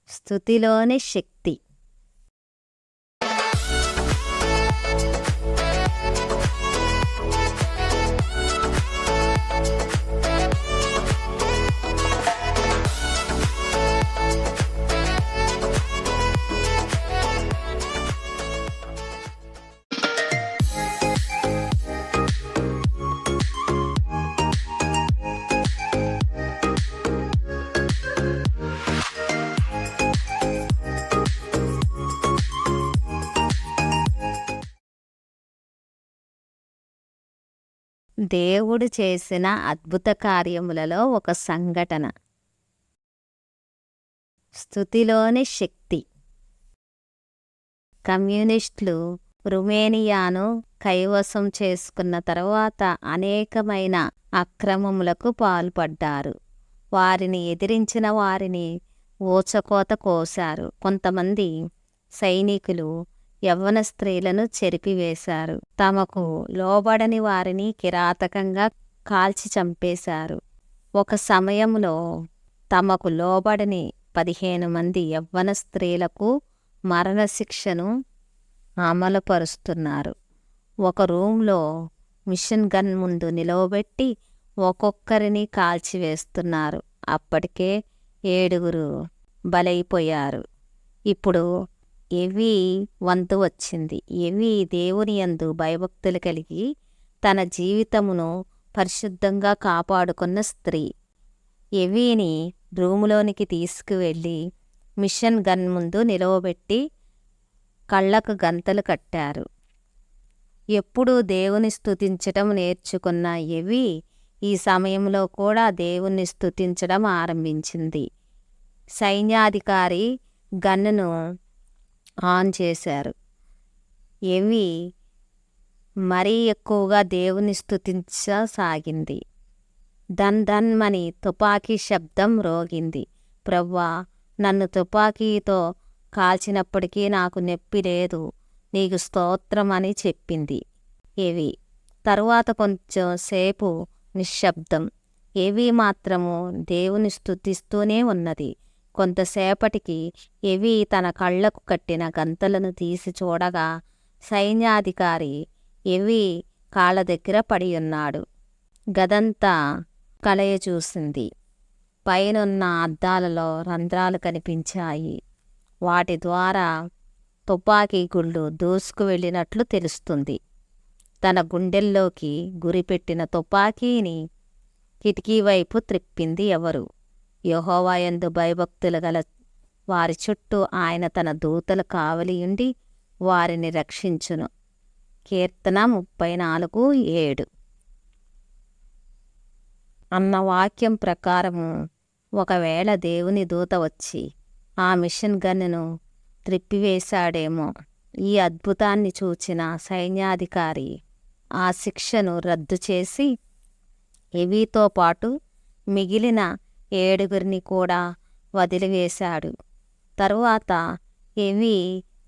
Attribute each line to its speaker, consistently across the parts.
Speaker 1: స్తుతిలోని శక్తి. దేవుడు చేసిన అద్భుత కార్యములలో ఒక సంఘటన. స్తుతిలోని శక్తి. కమ్యూనిస్టులు రుమేనియాను కైవసం చేసుకున్న తర్వాత అనేకమైన అక్రమములకు పాల్పడ్డారు. వారిని ఎదిరించిన వారిని ఊచకోత కోశారు. కొంతమంది సైనికులు యవ్వన స్త్రీలను చెరిపివేశారు. తమకు లోబడని వారిని కిరాతకంగా కాల్చి చంపేశారు. ఒక సమయంలో తమకు లోబడని 15 మంది యవ్వన స్త్రీలకు మరణశిక్షను అమలుపరుస్తున్నారు. ఒక రూంలో మిషన్ గన్ ముందు నిలవబెట్టి ఒక్కొక్కరిని కాల్చివేస్తున్నారు. అప్పటికే 7 బలైపోయారు. ఇప్పుడు ఎవి వంతు వచ్చింది. ఎవి దేవుని యందు భయభక్తులు కలిగి తన జీవితమును పరిశుద్ధంగా కాపాడుకున్న స్త్రీ. ఎవిని రూములోనికి తీసుకువెళ్ళి మిషన్ గన్ ముందు నిలవబెట్టి కళ్ళకు గంతలు కట్టారు. ఎప్పుడూ దేవుని స్తుతించటం నేర్చుకున్న ఎవి ఈ సమయంలో కూడా దేవుణ్ణి స్తుతించడం ఆరంభించింది. సైన్యాధికారి గన్నును ఆన్ చేశారు. ఎవి మరీ ఎక్కువగా దేవుని స్తుతించసాగింది. ధన్ ధన్ మని తుపాకీ శబ్దం రోగింది. ప్రభువా, నన్ను తుపాకీతో కాల్చినప్పటికీ నాకు నొప్పి లేదు, నీకు స్తోత్రం అని చెప్పింది ఎవి. తరువాత కొంచెం సేపు నిశ్శబ్దం. ఎవి మాత్రము దేవుని స్తుతిస్తూనే ఉన్నది. కొంతసేపటికి ఎవి తన కళ్ళకు కట్టిన గంతలను తీసి చూడగా సైన్యాధికారి ఎవి కాళ్ళ దగ్గర పడియున్నాడు. గదంతా కలయ చూసింది. పైనున్న అద్దాలలో రంధ్రాలు కనిపించాయి. వాటి ద్వారా తుపాకీ గుళ్ళు దూసుకు వెళ్ళినట్లు తెలుస్తుంది. తన గుండెల్లోకి గురిపెట్టిన తుపాకీని కిటికీ వైపు త్రిప్పింది ఎవరు? యెహోవా యందు భయభక్తులు గల వారి చుట్టూ ఆయన తన దూతలు కావలియుండి వారిని రక్షించును. కీర్తన 34:7 అన్న వాక్యం ప్రకారము ఒకవేళ దేవుని దూత వచ్చి ఆ మిషన్ గన్నును త్రిప్పివేశాడేమో. ఈ అద్భుతాన్ని చూచిన సైన్యాధికారి ఆ శిక్షను రద్దు చేసి ఎవితో పాటు మిగిలిన 7 కూడా వదిలివేశాడు. తరువాత ఎవి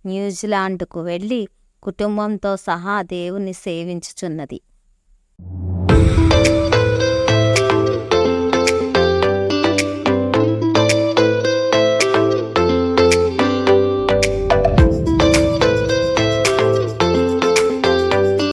Speaker 1: న్యూజిలాండ్కు వెళ్ళి కుటుంబంతో సహా దేవుణ్ణి సేవించుచున్నది.